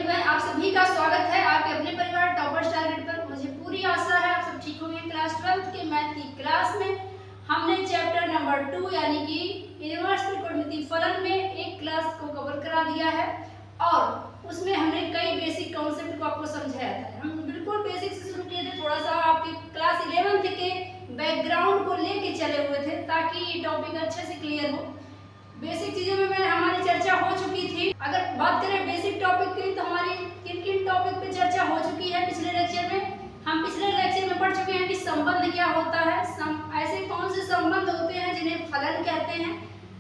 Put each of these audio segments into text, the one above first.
Everyone, आप सभी का स्वागत है आपके अपने परिवार टॉपर्स टारगेट पर। मुझे पूरी आशा है आप सब ठीक होंगे। क्लास 12 के मैथ की क्लास में हमने चैप्टर नंबर 2 यानी कि इनवर्स त्रिकोणमिति फलन में एक क्लास को कवर करा दिया है और उसमें हमने कई बेसिक कॉन्सेप्ट को आपको समझाया था। हम बिल्कुल बेसिक से शुरू किए थे, थोड़ा सा आपके क्लास 11th के बैकग्राउंड को लेके चले हुए थे ताकि ये टॉपिक अच्छे से क्लियर हो। बेसिक चीजों में हमारी चर्चा हो चुकी थी। अगर बात करें बेसिक टॉपिक की तो हमारी किन किन टॉपिक पे चर्चा हो चुकी है पिछले लेक्चर में। हम पिछले लेक्चर में पढ़ चुके हैं कि संबंध क्या होता है, ऐसे कौन से संबंध होते हैं जिन्हें फलन कहते हैं,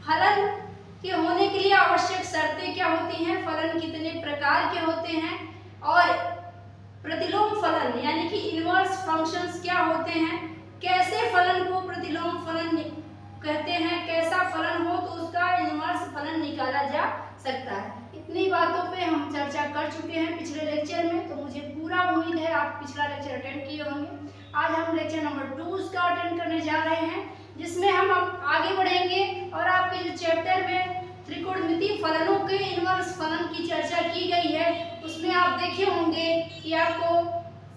फलन के होने के लिए आवश्यक शर्तें क्या होती हैं, फलन कितने प्रकार के होते हैं और प्रतिलोम फलन यानी कि इनवर्स फंक्शंस क्या होते हैं, कैसे फलन को प्रतिलोम फलन कहते हैं, कैसा फलन हो तो उसका इनवर्स फलन निकाला जा सकता है। इतनी बातों पे हम चर्चा कर चुके हैं पिछले लेक्चर में, तो मुझे पूरा उम्मीद है आप पिछला लेक्चर अटेंड किए होंगे। आज हम लेक्चर नंबर 2 का अटेंड करने जा रहे हैं जिसमें हम आगे बढ़ेंगे और आपके जो चैप्टर में त्रिकोणमिति फलनों के इनवर्स फलन की चर्चा की गई है उसमें आप देखे होंगे कि आपको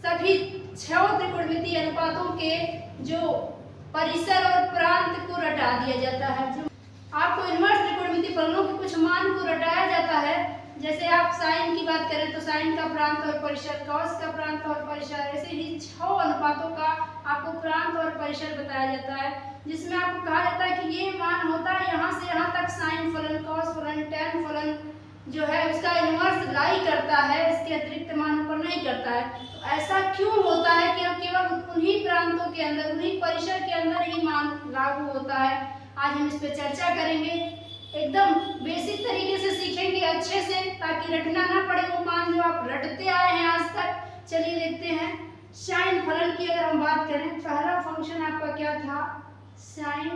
सभी 6 त्रिकोणमिति अनुपातों के जो परिसर और प्रांत को रटा दिया जाता है। जो आपको इनवर्स त्रिकोणमिति फलनों के कुछ मान को रटाया जाता है, जैसे आप साइन की बात करें तो साइन का प्रांत और परिसर, कॉस का प्रांत और परिसर, ऐसे ही 6 अनुपातों का आपको प्रांत और परिसर बताया जाता है, जिसमें आपको कहा जाता है कि ये मान होता है यहाँ से यहाँ तक साइन फलन, कॉस फलन, टैन फलन जो है उसका इनवर्स लाई करता है, इसके अतिरिक्त मान ऊपर नहीं करता है। तो ऐसा क्यों होता है कि हम केवल उन्हीं प्रांतों के अंदर, उन्हीं परिसर के अंदर ही मान लागू होता है। आज हम इस पर चर्चा करेंगे, एकदम बेसिक तरीके से सीखेंगे अच्छे से ताकि रटना ना पड़े वो मान जो आप रटते आए हैं आज तक। चलिए देखते हैं साइन फलन की। अगर हम बात करें, पहला फंक्शन आपका क्या था, साइन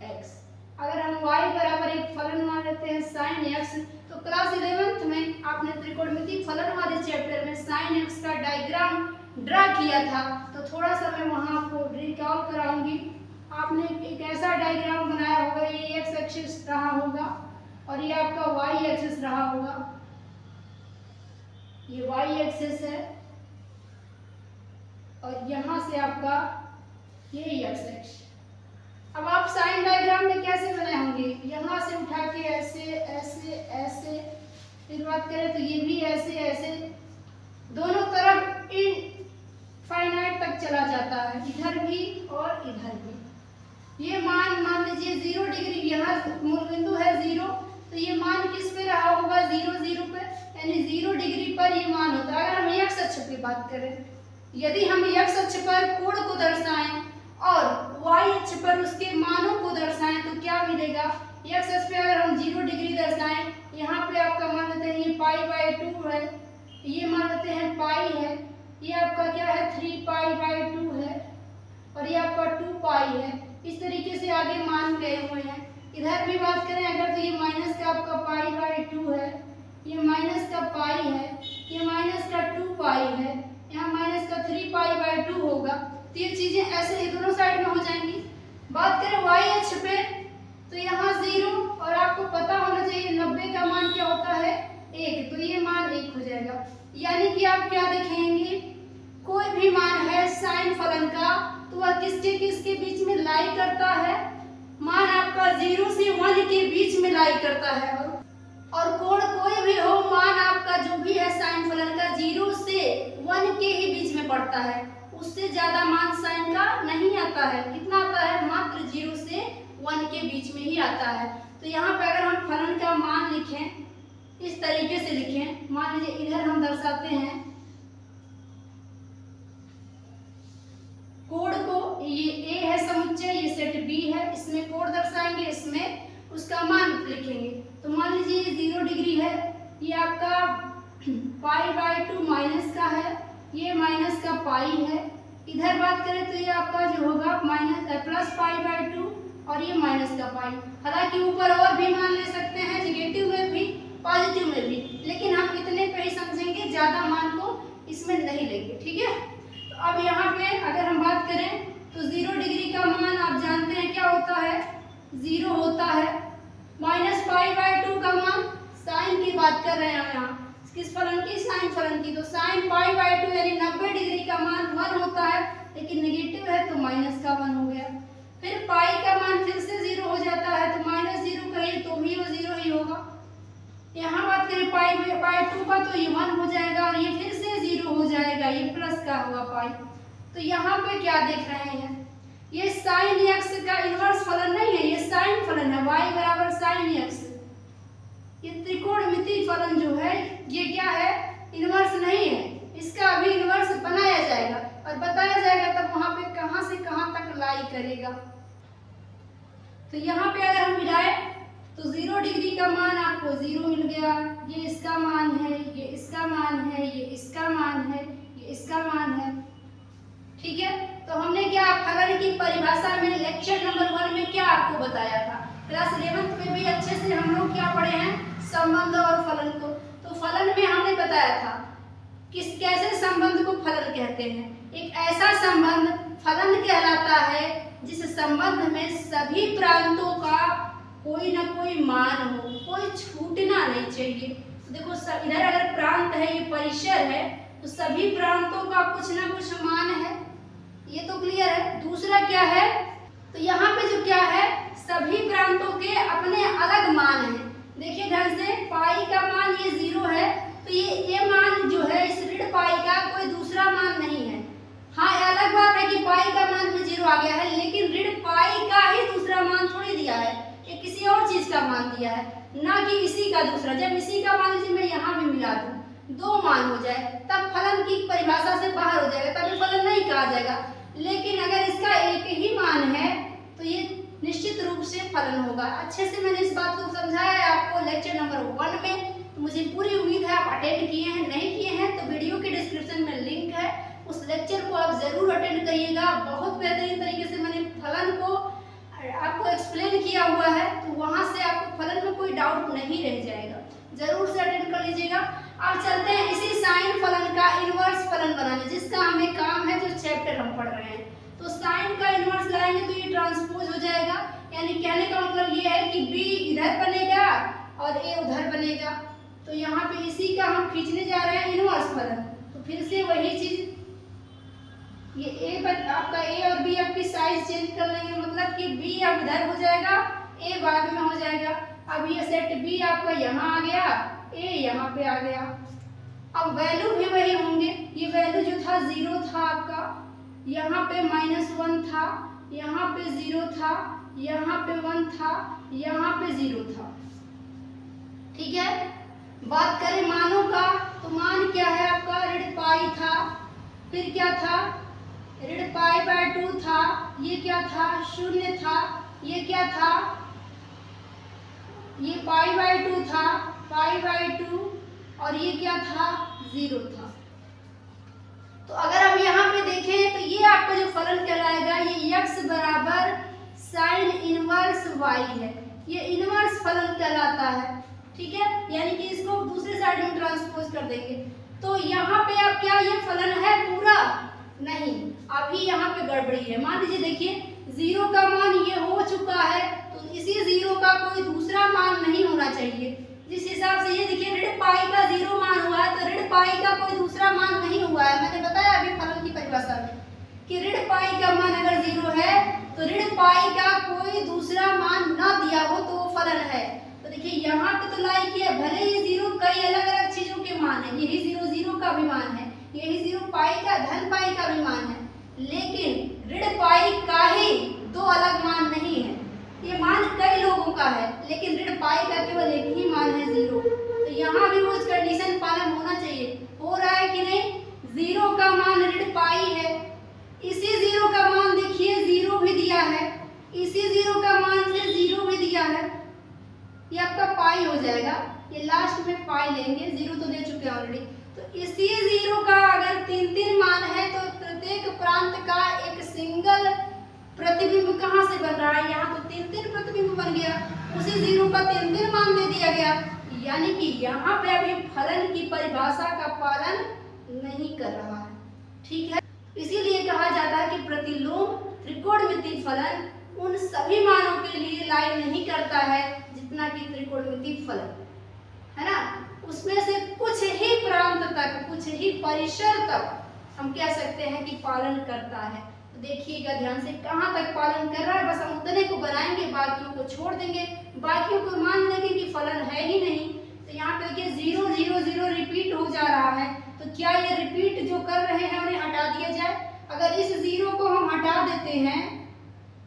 एक्स। अगर हम y बराबर एक फलन मान लेते हैं साइन एक्स, तो क्लास 11th में आपने त्रिकोणमिति फलन वाले चैप्टर में साइन एक्स का डायग्राम ड्रा किया था, तो थोड़ा सा मैं वहां आपको रिकॉल कराऊंगी। आपने एक ऐसा डायग्राम बनाया होगा, ये एक्स एक्सिस रहा होगा और ये आपका वाई एक्सिस रहा होगा। ये वाई एक्सिस है और यहाँ से आपका ये एक्स एक्सिस। अब आप साइन डायग्राम में कैसे बनाए होंगे, यहाँ से उठा के ऐसे ऐसे ऐसे, फिर बात करें तो ये भी ऐसे ऐसे, दोनों तरफ इनफाइनाइट तक चला जाता है, इधर भी और इधर भी। ये मान लीजिए 0 डिग्री, यहाँ मूल बिंदु है 0, तो ये मान किस पे रहा होगा, 0 0 पे, यानी 0 डिग्री पर ये मान होता है। अगर हम एक्स अक्ष की बात करें, यदि हम एक्स अक्ष पर कोण को दर्शाएं और y अक्ष पर उसके मानों को दर्शाएं तो क्या मिलेगा। x अक्ष पे अगर हम 0 डिग्री दर्शाएं, यहाँ पे आपका मान लेते हैं ये π/2 है, ये मान लेते हैं पाई है, ये आपका क्या है 3π/2 है और ये आपका 2π है। इस तरीके से आगे मान गए हुए हैं। इधर भी बात करें अगर तो ये माइनस का आपका π/2 है, ये माइनस का पाई है, ये माइनस का 2π है, यहाँ माइनस का 3π/2 होगा। तो ये चीजें ऐसे ही दोनों साइड में हो जाएंगी। बात करें y अक्ष पे तो यहाँ 0 और आपको पता होना चाहिए 90 का मान क्या होता है 1, तो ये मान 1 हो जाएगा। यानी कि आप क्या देखेंगे, कोई भी मान है साइन फलन का तो वह किसके बीच में लाई करता है, मान आपका 0 से 1 के बीच में लाई करता है। और कोण कोई भी हो, मान आपका जो भी है साइन फलन का 0 से 1 के ही बीच में पड़ता है, उससे ज्यादा मान साइन का नहीं आता है। कितना आता है, मात्र 0 से 1 के बीच में ही आता है। तो यहाँ पे अगर हम फलन का मान लिखें, इस तरीके से लिखें, मान लीजिए इधर हम दर्शाते हैं कोण को, ये a है समुच्चय, ये सेट b है, इसमें कोण दर्शाएंगे, इसमें उसका मान लिखेंगे। तो मान लीजिए ये 0 डिग्री है, ये आपका π/2 माइनस का है, ये माइनस का पाई है। इधर बात करें तो ये आपका जो होगा माइनस प्लस π/2 और ये माइनस का पाई। हालांकि ऊपर और भी मान ले सकते हैं, नेगेटिव में भी पॉजिटिव में भी, लेकिन हम इतने पे ही समझेंगे, ज्यादा मान को इसमें नहीं लेंगे, ठीक है। तो अब यहाँ पे अगर हम बात करें तो 0 डिग्री का मान आप जानते हैं क्या होता है, 0 होता है। माइनस π/2 का मान साइन की बात कर रहे हैं हम यहाँ, किस फलन की? साइन फलन की। तो साइन पाई बाय 2 यानी 90 डिग्री का मान 1 होता है, लेकिन नेगेटिव है तो माइनस का 1 हो गया। फिर पाई का मान फिर से 0 हो जाता है, तो -0 करें तो भी वो 0 ही होगा। यहाँ बात करें पाई बाय 2 का तो ये 1 हो जाएगा और ये फिर से 0 हो जाएगा, ये प्लस का हुआ पाई। तो यहाँ पे क्या देख रहे हैं, ये साइन x का इनवर्स फलन नहीं है, ये साइन फलन है, y बराबर साइन x। ये त्रिकोणमितीय फलन जो है ये क्या है? इनवर्स नहीं है, इसका अभी इनवर्स बनाया जाएगा और बताया जाएगा तब वहां पे कहां से कहां तक लाई करेगा। तो यहाँ पे अगर हम मिलाए तो 0 डिग्री का मान आपको 0 मिल गया, ये इसका मान है, ये इसका मान है, ये इसका मान है, ये इसका मान है। ठीक है, तो हमने क्या फलन की परिभाषा में लेक्चर नंबर 1 में क्या आपको बताया था? क्लास 11th में भी अच्छे से हम लोग क्या पढ़े हैं? संबंध और फलन को। तो फलन में हमने बताया था कैसे संबंध को फलन कहते हैं। एक ऐसा संबंध फलन कहलाता है जिस संबंध में सभी प्रांतों का कोई ना कोई मान हो, कोई छूटना नहीं चाहिए। तो देखो इधर अगर प्रांत है, ये परिसर है, तो सभी प्रांतों का कुछ ना कुछ मान है, ये तो क्लियर है। दूसरा क्या है, तो यहाँ पे जो क्या है, सभी प्रांतों के अपने अलग मान हैं। देखिए ध्यान से, पाई का मान ये 0 है, तो ये मान जो है इस ऋण पाई का कोई दूसरा मान नहीं है। हाँ, अलग बात है कि पाई का मान भी 0 आ गया है, लेकिन ऋण पाई का ही दूसरा मान थोड़ी दिया है, ये किसी और चीज का मान दिया है, ना कि इसी का दूसरा। जब इसी का मान लीजिए मैं यहाँ भी मिला दूँ, 2 मान हो जाए, तब फलन की परिभाषा से बाहर हो जाएगा, तब ये फलन नहीं कहा जाएगा। लेकिन अगर इसका एक ही मान है तो ये निश्चित रूप से फलन होगा। अच्छे से मैंने इस बात को समझाया है आपको लेक्चर नंबर 1 में, तो मुझे पूरी उम्मीद है आप अटेंड किए हैं। नहीं किए हैं तो वीडियो के डिस्क्रिप्शन में लिंक है, उस लेक्चर को आप जरूर अटेंड करिएगा। बहुत बेहतरीन तरीके से मैंने फलन को आपको एक्सप्लेन किया हुआ है, तो वहाँ से आपको फलन में कोई डाउट नहीं रह जाएगा, जरूर से अटेंड कर लीजिएगा। अब चलते हैं इसी साइन फलन का इनवर्स फलन बनाने, जिसका हमें काम है, जो चैप्टर हम पढ़ रहे हैं। तो साइन का इनवर्स लाएंगे तो ये ट्रांसपोज हो जाएगा, यानी कहने का मतलब ये है कि b इधर बनेगा और a उधर बनेगा। तो यहाँ पे इसी का हम खींचने जा रहे हैं इनवर्स फलन। तो फिर से वही चीज, ये आपका a और b आपकी साइज चेंज कर लेंगे, मतलब कि b अब इधर हो जाएगा, a बाद में हो जाएगा। अब ये सेट b आपका यहाँ आ गया, a यहाँ पे आ गया। अब वैल्यू भी वही होंगे, ये वैल्यू जो था 0 था आपका, यहाँ पे -1 था, यहाँ पे 0 था, यहाँ पे 1 था, यहाँ पे 0 था। ठीक है, बात करें मानों का, तो मान क्या है आपका? ऋण पाई था, फिर क्या था? ऋण पाई बाय 2 था, ये क्या था? 0 था, ये क्या था? ये पाई बाय 2 था, पाई बाय 2, और ये क्या था? 0 था। तो अगर आप यहाँ पे देखें तो ये आपका जो फलन कहलाएगा, ये x बराबर साइन इनवर्स y है, ये इनवर्स फलन कहलाता है। ठीक है, यानी कि इसको दूसरे साइड में ट्रांसपोज कर देंगे। तो यहाँ पे अब क्या ये फलन है पूरा? नहीं, अभी यहाँ पे गड़बड़ी है। मान लीजिए, देखिए 0 का मान ये हो चुका है, तो इसी 0 का कोई दूसरा मान नहीं होना चाहिए। जिस हिसाब से ये देखिए ऋण पाई का 0 मान हुआ है, तो ऋण पाई का कोई दूसरा मान नहीं हुआ है। मैंने बताया अभी फलन की परिभाषा में कि ऋण पाई का मान अगर 0 है तो ऋण पाई का कोई दूसरा मान ना दिया हो तो वो फलन है। तो देखिए यहाँ पे तो लाई किया, भले ही 0 कई अलग अलग चीजों के मान है, यही 0 का भी मान है, यही 0 पाई का धन पाई का भी मान है, लेकिन ऋण पाई का ही 2 अलग मान नहीं है। ये मान कई लोगों का है, लेकिन ऋण पाई का केवल एक ही मान है 0। तो यहाँ भी उस कंडीशन पालन होना चाहिए। हो रहा है कि नहीं? 0 का मान ऋण पाई है, इसी 0 का मान देखिए 0 भी दिया है, इसी 0 का मान फिर 0 भी दिया है, ये आपका पाई हो जाएगा। ये लास्ट में पाई लेंगे, 0 तो दे चुके हैं ऑलरेडी। तो इसी 0 का अगर 3 मान है तो प्रत्येक प्रांत का एक सिंगल प्रतिबिंब कहाँ से बन रहा है? यहाँ तो 3 प्रतिबिंब बन गया, उसी 0 का 3 मान दे दिया गया, यानी कि यहाँ पे अभी फलन की परिभाषा का पालन नहीं कर रहा है। ठीक है, इसीलिए कहा जाता है कि प्रतिलोम त्रिकोणमितीय फलन उन सभी मानों के लिए लाई नहीं करता है जितना कि त्रिकोणमितीय फलन है ना, उसमें से कुछ ही ही परिसर तक हम कह सकते हैं कि पालन करता है। तो देखिएगा ध्यान से, कहाँ तक पालन कर रहा है, बस हम उतने को बनाएंगे, बाकियों को छोड़ देंगे, बाकियों को मान लेंगे कि फलन है ही नहीं। तो यहाँ पे देखिए 0 0 0 रिपीट हो जा रहा है, तो क्या ये रिपीट जो कर रहे हैं उन्हें हटा दिया जाए? अगर इस 0 को हम हटा देते हैं,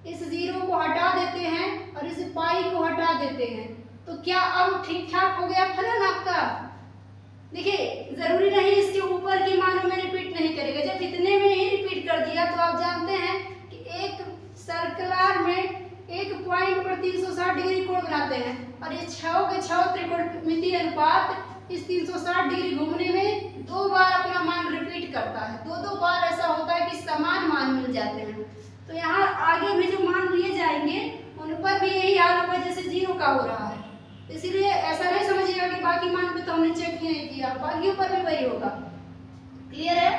इस 0 को हटा देते हैं और इस पाई को हटा देते हैं, तो क्या अब ठीक ठाक हो गया फलन आपका? देखिए जरूरी नहीं इसके ऊपर की मानों में रिपीट नहीं करेगा, जब इतने में ही रिपीट कर दिया तो आप जानते हैं कि एक सर्कुलर में एक पॉइंट पर 360 डिग्री कोण बनाते हैं, और ये 6 के 6 त्रिकोणमितीय अनुपात इस 360 डिग्री घूमने में 2 बार अपना मान रिपीट करता है। 2 बार ऐसा होता है कि समान मान मिल जाते हैं। तो यहाँ आगे भी जो मान लिए जाएंगे उन पर भी यही हाल होगा जैसे 0 का हो रहा है। इसीलिए ऐसा नहीं समझिएगा कि बाकी मान पे तो हमने चेक ही नहीं किया, बाकियों पर भी वही होगा। क्लियर है?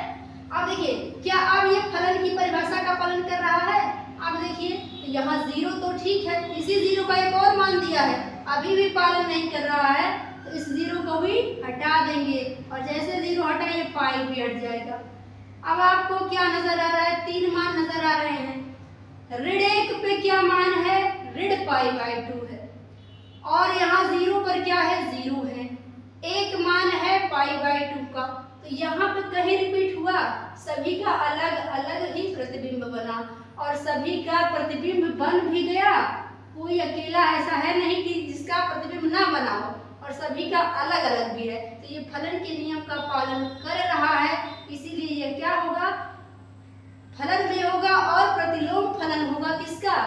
अब देखिए, क्या अब ये फलन की परिभाषा का पालन कर रहा है? अब देखिए यहाँ 0 तो ठीक है, इसी 0 का एक और मान दिया है, अभी भी पालन नहीं कर रहा है, तो इस 0 को भी हटा देंगे, और जैसे 0 हटाएंगे पाई भी हट जाएगा। अब आपको क्या नजर आ रहा है? 3 मान नजर आ रहे हैं। ऋण 1 पे क्या मान है? ऋण π/2 है, और यहाँ 0 पर क्या है? 0 है। एक मान है π/2 का, तो यहाँ पे कहीं रिपीट हुआ? सभी का अलग अलग ही प्रतिबिंब बना, और सभी का प्रतिबिंब बन भी गया। कोई अकेला ऐसा है नहीं कि जिसका प्रतिबिंब ना बना हो, और सभी का अलग अलग भी है। तो ये फलन के नियम का पालन कर रहा है, इसीलिए ये क्या होगा? फलन भी होगा और प्रतिलोम फलन होगा। किसका?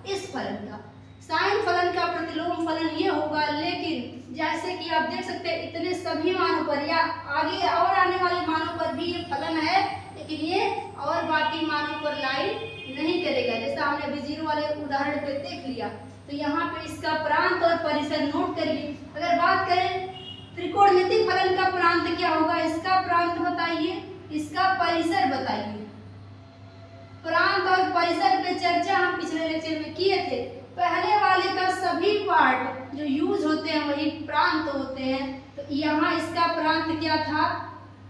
इस फलन का। साइन फलन का प्रतिलोम फलन ये होगा, लेकिन जैसे कि आप देख सकते हैं इतने सभी मानों पर या आगे और आने वाले मानों पर भी ये फलन है, लेकिन ये और बाकी मानों पर लाइन नहीं करेगा। जैसा हमने अभी 0 वाले उदाहरण पे देख लिया, तो यहाँ पे इसका प्रांत और परिसर नोट करिए। अगर बात करें त्रिकोणमितीय फलन का प्रांत क्या होगा? इसका प्रांत बताइए, इसका परिसर बताइए। प्रांत और परिसर पे चर्चा हम पिछले लेक्चर में किए थे। पहले वाले का सभी पार्ट जो यूज होते हैं वही प्रांत होते हैं, तो यहाँ इसका प्रांत क्या था?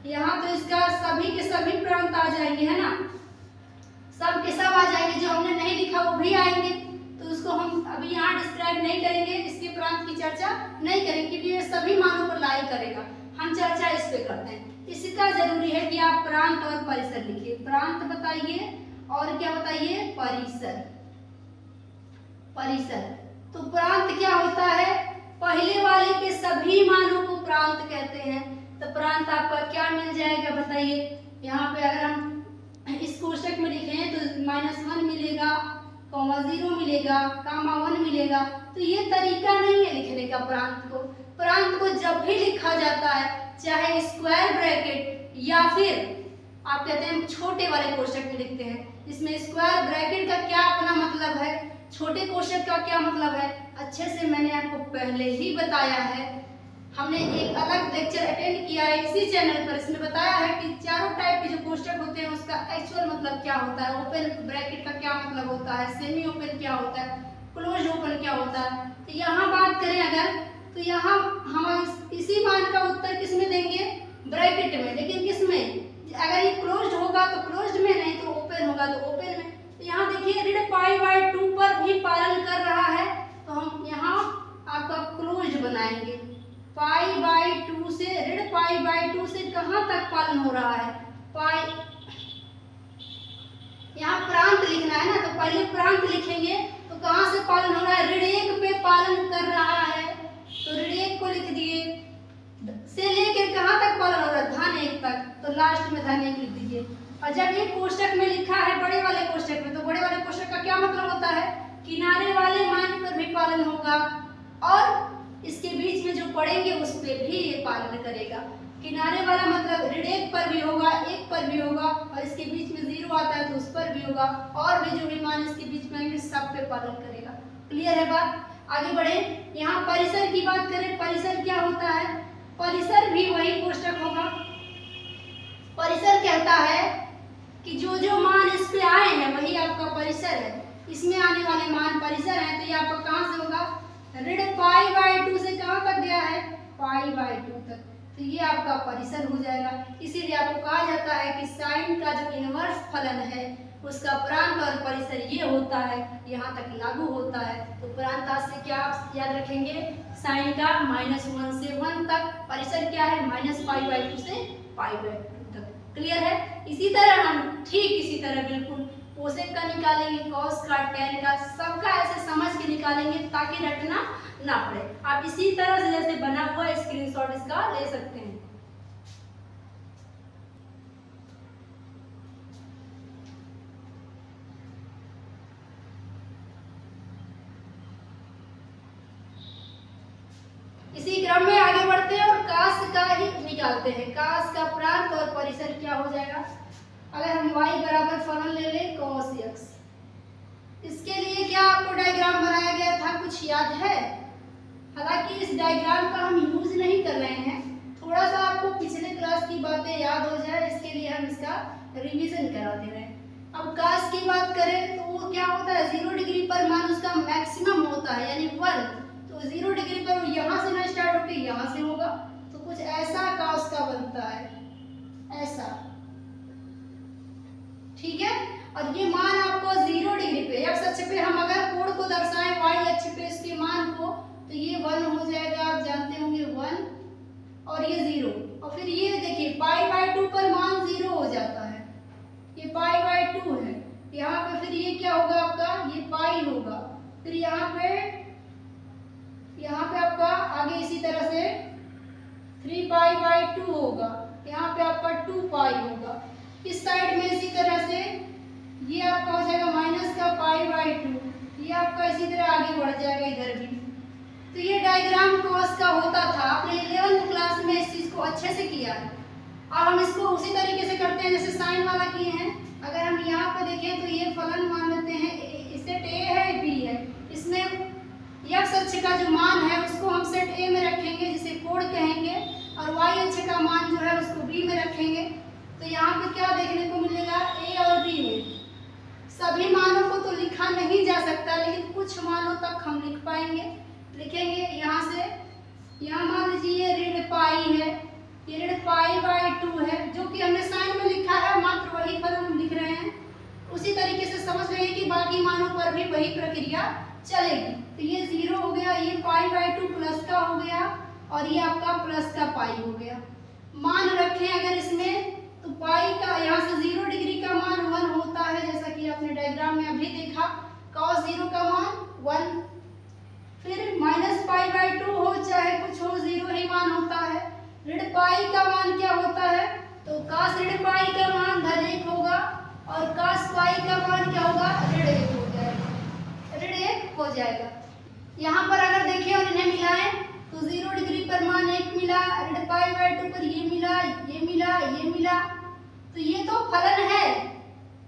यहाँ तो इसका सभी के सभी प्रांत आ जाएंगे, है ना, सब के सब आ जाएंगे। जो हमने नहीं लिखा वो भी आएंगे, तो उसको हम अभी यहाँ डिस्क्राइब नहीं करेंगे, इसके प्रांत की चर्चा नहीं करेंगे क्योंकि ये सभी मानों पर लाई करेगा। हम चर्चा इस पे करते हैं। इसका जरूरी है कि आप प्रांत और परिसर लिखिए। प्रांत बताइए और क्या बताइए? परिसर। परिसर तो प्रांत क्या होता है? पहले वाले के सभी मानों को प्रांत कहते हैं। तो प्रांत आपका क्या मिल जाएगा बताइए? यहाँ पे अगर हम इस कोष्टक में लिखें तो -1 मिलेगा, (0) मिलेगा, (1) मिलेगा। तो ये तरीका नहीं है लिखने का प्रांत को। प्रांत को जब भी लिखा जाता है, चाहे स्क्वायर ब्रैकेट या फिर आप कहते हैं छोटे वाले कोष्टक में लिखते हैं। इसमें स्क्वायर ब्रैकेट का क्या अपना मतलब है, छोटे कोष्टक का क्या मतलब है, अच्छे से मैंने आपको पहले ही बताया है। हमने एक अलग लेक्चर अटेंड किया है इसी चैनल पर, इसमें बताया है कि चारों टाइप के जो कोष्टक होते हैं उसका एक्चुअल मतलब क्या होता है, ओपन ब्रैकेट का क्या मतलब होता है, सेमी ओपन क्या होता है, क्लोज ओपन क्या होता है। तो यहाँ बात करें अगर, तो यहाँ हम इसी मान का उत्तर किस में देंगे? ब्रैकेट में। लेकिन किस में? अगर ये क्लोज्ड होगा तो क्लोज्ड में, नहीं तो ओपन होगा तो ओपन में। तो यहाँ देखिए ऋण π/2 पर भी पालन कर रहा है, तो हम यहाँ आपका क्लोज्ड बनाएंगे। π/2 से, ऋण π/2 से कहाँ तक पालन हो रहा है? पाई, यहाँ प्रांत लिखना है ना, तो पहले प्रांत लिखेंगे। तो कहाँ से पालन हो रहा है? ऋण 1 पे पालन कर रहा है, तो ऋण 1 को लिख दिए। से लेकर कहाँ तक पालन हो रहा है? धन 1 तक, तो लास्ट में धन 1 लिख दीजिए। और जब ये कोष्टक में लिखा है बड़े वाले कोष्टक में, तो बड़े वाले कोष्टक का क्या मतलब होता है? किनारे वाले मान पर भी पालन होगा, और इसके बीच में जो पड़ेंगे उस पर भी ये पालन करेगा। किनारे वाला मतलब ऋण 1 पर भी होगा, 1 पर भी होगा, और इसके बीच में 0 आता है तो उस पर भी होगा, और भी जो भी मान इसके बीच में आएंगे सब पे पालन करेगा। क्लियर है बात? आगे बढ़े। यहाँ परिसर की बात करें, परिसर क्या होता है? परिसर भी वही कोष्टक होगा। परिसर कहता है कि जो जो मान इस पे आए हैं वही आपका परिसर है। इसमें आने वाले मान परिसर है, तो ये आपका कहाँ से होगा? ऋण π/2 से कहाँ तक गया है? π/2 तक। तो ये आपका परिसर हो जाएगा। इसीलिए आपको कहा जाता है कि साइन का जो इनवर्स फलन है उसका प्रांत और परिसर ये होता है, यहाँ तक लागू होता है। तो प्रांतांश से क्या आप याद रखेंगे, साइन का -1 से 1 तक, परिसर क्या है -π/2 से π/2 तक। क्लियर है। इसी तरह हम ठीक इसी तरह बिल्कुल कोसेक का निकालेंगे, कॉस का, टेन का, सबका ऐसे समझ के निकालेंगे ताकि रटना ना पड़े। आप इसी तरह से जैसे बना हुआ स्क्रीनशॉट इसका ले सकते हैं। इसी क्रम में आगे बढ़ते हैं और कास का ही निकालते हैं। कास का प्रांत और परिसर क्या हो जाएगा, अगर हम y बराबर फलन ले लें cos x, इसके लिए क्या आपको डायग्राम बनाया गया था, कुछ याद है? हालांकि इस डायग्राम का हम यूज नहीं कर रहे हैं, थोड़ा सा आपको पिछले क्लास की बातें याद हो जाए इसके लिए हम इसका रिवीजन करा दे रहे हैं। अब कास की बात करें तो वो क्या होता है, 0 डिग्री पर मान उसका मैक्सिमम होता है यानी 1, तो 0 डिग्री पर यहाँ से ना स्टार्ट होकर यहाँ से होगा, तो कुछ ऐसा कास का बनता है, ऐसा, ठीक है। और ये मान आपको 0 डिग्री पे x अक्ष पे हम अगर कोण को दर्शाएं y अक्ष पे इसके मान को, तो ये 1 हो जाएगा, आप जानते होंगे 1 और ये 0, और फिर ये देखिए π/2 पर मान 0 हो जाता है, ये π/2 है, यहाँ पे फिर ये क्या होगा आपका, ये पाई होगा, फिर यहाँ पे आपका आगे इसी तरह से 3π/2 होगा, यहाँ पे आपका 2π होगा, इस साइड में इसी तरह से ये आपका हो जाएगा माइनस का π/2, ये आपका इसी तरह आगे बढ़ जाएगा इधर भी। तो ये डायग्राम कॉस का होता था, आपने 11th क्लास में इस चीज को अच्छे से किया है। अब हम इसको उसी तरीके से करते हैं जैसे साइन वाला किए हैं। अगर हम यहाँ पे देखें तो ये फलन मान लेते हैं, सेट ए है बी है, इसमें x अक्ष का जो मान है उसको हम सेट ए में रखेंगे जिसे कोण कहेंगे, और y अक्ष का मान जो है उसको बी में रखेंगे। तो यहाँ पे क्या देखने को मिलेगा, ए और बी में सभी मानों को तो लिखा नहीं जा सकता, लेकिन कुछ मानों तक हम लिख पाएंगे, लिखेंगे यहाँ से। यहाँ मान लीजिए ये ऋण पाई है, ये ऋण π/2 है, जो कि हमने साइन में लिखा है, मात्र वही फलन हम लिख रहे हैं। उसी तरीके से समझ रहे हैं कि बाकी मानों पर भी वही प्रक्रिया चलेगी। तो ये 0 हो गया, ये π/2 प्लस का हो गया, और ये आपका प्लस का पाई हो गया। मान रखें अगर इसमें, तो पाई का यहाँ से 0 डिग्री का मान 1 होता है, जैसा कि आपने डायग्राम में अभी देखा, cos 0 का मान 1, फिर -π/2 हो चाहे कुछ हो, 0 ही मान होता है। ऋण पाई का मान क्या होता है, तो cos ऋण पाई का मान -1 होगा, और cos पाई का मान क्या होगा, ऋण 1 हो जाएगा, ऋण 1 हो जाएगा। यहाँ पर अगर देखें और इन्हें मिलाएं तो 0 डिग्री पर मान 1 मिला, ऋण π/2 पर ये मिला, ये मिला, ये मिला, तो ये तो फलन है,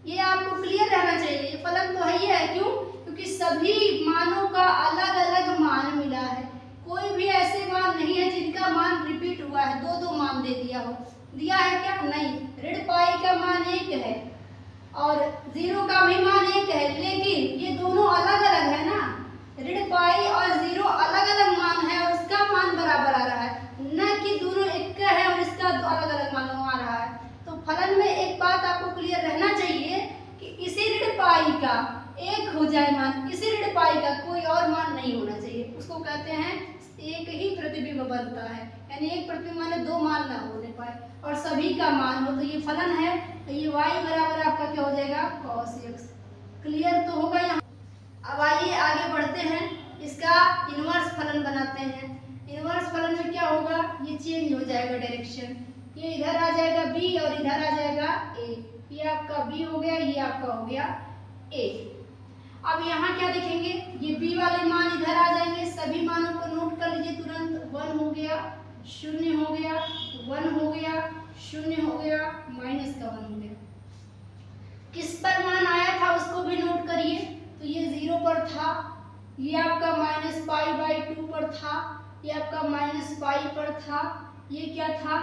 ये आपको क्लियर रहना चाहिए, ये फलन तो है ही है। क्यों? क्योंकि सभी मानों का अलग अलग मान मिला है, कोई भी ऐसे मान नहीं है जिनका मान रिपीट हुआ है, 2-2 मान दे दिया हो, दिया है क्या, नहीं। ऋण पाई का मान 1 है और 0 का भी मान 1 है, लेकिन ये दोनों अलग अलग है ना, ऋण पाई और 0 अलग अलग मान है और उसका मान बराबर आ रहा है, न कि दोनों एक का है और इसका अलग अलग मान आ रहा है। तो फलन में एक बात आपको क्लियर रहना चाहिए कि इसी ऋण पाई का 1 हो जाए मान, इसी ऋण पाई का कोई और मान नहीं होना चाहिए, उसको कहते हैं एक ही प्रतिबिंब बनता है, यानी एक प्रतिबिंब माने 2 मान ना होने पाए और सभी का मान हो, तो ये फलन है। तो ये y बराबर आपका क्या हो जाएगा, cos x। क्लियर तो होगा यहाँ। अब आइए आगे बढ़ते हैं, इसका इनवर्स फलन बनाते हैं। इनवर्स फलन में क्या होगा, ये चेंज हो जाएगा डायरेक्शन, ये इधर आ जाएगा b और इधर आ जाएगा a, ये आपका b हो गया, ये आपका हो गया a। अब यहाँ क्या देखेंगे, ये b वाले मान इधर आ जाएंगे, सभी मानों को नोट कर लीजिए तुरंत। 1 हो गया, 0 हो गया, 1 हो गया, 0 हो गया, माइनस का 1 हो गया। किस पर मान आया था उसको भी नोट करिए, तो ये 0 पर था, ये आपका -π/2 पर था, ये आपका -π पर था, ये क्या था,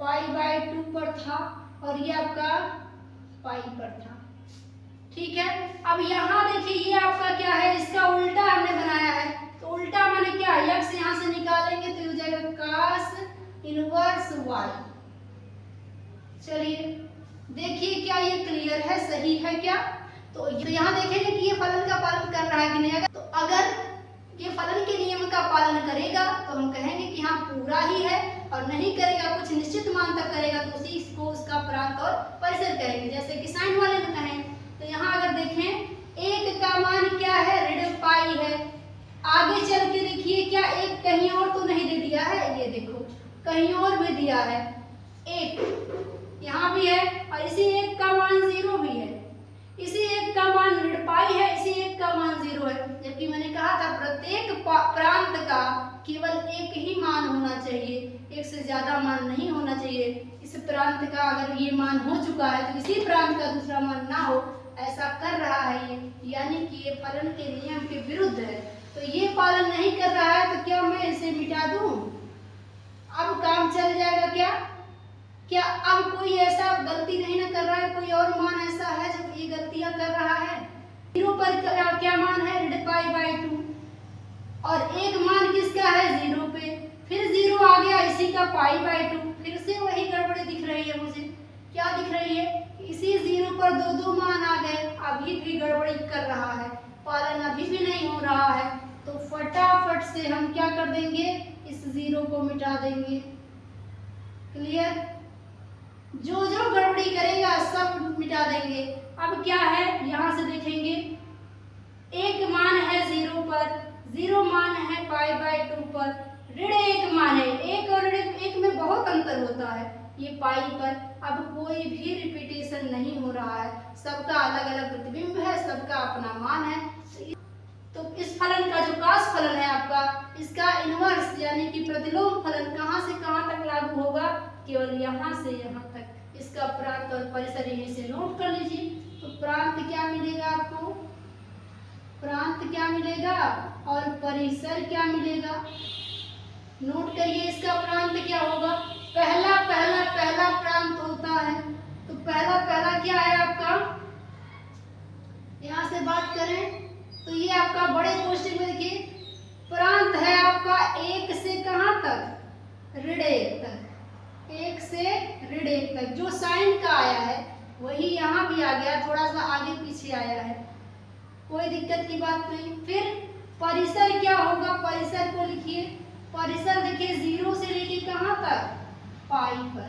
π/2 पर था, और ये आपका पाई पर था। ठीक है। अब यहाँ देखिए ये आपका क्या है, इसका उल्टा हमने बनाया है, तो उल्टा माने क्या, x यहाँ से निकालेंगे तो हो जाएगा cos इनवर्स y। चलिए देखिए क्या ये क्लियर है, सही है क्या? तो यहाँ देखेंगे कि ये फलन का पालन कर रहा है कि नहीं। तो अगर ये फलन के नियम का पालन करेगा तो हम कहेंगे कि हाँ पूरा ही है, और नहीं करेगा, कुछ निश्चित मान तक करेगा तो उसी को उसका प्रांत और परिसर कहेंगे, जैसे कि साइन वाले में कहें। तो यहाँ अगर देखें एक का मान क्या है, ऋण पाई है। आगे चल के देखिए क्या एक कहीं और तो नहीं दे दिया है, ये देखो कहीं और भी दिया है, एक यहाँ भी है, और इसी एक का मान 0 भी है, इसी एक का मान ऋण पाई है, इसी एक का मान 0 है। जबकि मैंने कहा था प्रत्येक प्रांत का केवल एक ही मान होना चाहिए, एक से ज्यादा मान नहीं होना चाहिए। इस प्रांत का अगर ये मान हो चुका है तो इसी प्रांत का दूसरा मान ना हो, ऐसा कर रहा है ये, यानी कि ये फलन के नियम के विरुद्ध है। तो ये पालन नहीं कर रहा है तो क्या मैं इसे मिटा दूं? अब काम चल जाएगा क्या? क्या अब कोई ऐसा गलती नहीं ना कर रहा है, कोई और मान ऐसा है जो ये गलतियां कर रहा है? 0 पर क्या मान है, ऋण पाई बाई 2, और एक मान किसका है 0 पे, फिर 0 आ गया इसी का पाई बाई 2, फिर से वही गड़बड़ी दिख रही है मुझे। क्या दिख रही है? इसी 0 पर 2 मान आ गए, अभी भी गड़बड़ी कर रहा है, पालन अभी भी नहीं हो रहा है। तो फटाफट से हम क्या कर देंगे, इस 0 को मिटा देंगे। क्लियर? जो जो गड़बड़ी करेगा सब मिटा देंगे। अब क्या है, यहाँ से देखेंगे एक मान है 0 पर, 0 मान है पाई बाई 2 पर, ऋण एक मान है, एक और ऋण एक में बहुत अंतर होता है, ये पाई पर। अब कोई भी रिपीटेशन नहीं हो रहा है, सबका अलग अलग प्रतिबिंब है, सबका अपना मान है। तो इस फलन का जो कास फलन है आपका, इसका इनवर्स यानी कि प्रतिलोम फलन कहाँ से कहाँ तक लागू होगा, केवल यहाँ से यहाँ तक। इसका प्रांत और परिसर यहीं से नोट कर लीजिए। तो प्रांत क्या मिलेगा आपको, प्रांत क्या मिलेगा और परिसर क्या मिलेगा, नोट करिए। इसका प्रांत क्या होगा, पहला पहला पहला प्रांत होता है, तो पहला पहला क्या है आपका, यहाँ से बात करें तो ये आपका बड़े क्वेश्चन में देखिए प्रांत है आपका 1 से कहाँ तक, ऋण 1 तक, 1 से ऋण 1 तक। जो साइन का आया है वही यहाँ भी आ गया, थोड़ा सा आगे पीछे आया है, कोई दिक्कत की बात नहीं। फिर परिसर क्या होगा, परिसर को लिखिए। परिसर देखिए 0 से लेके कहाँ तक, पाई पर।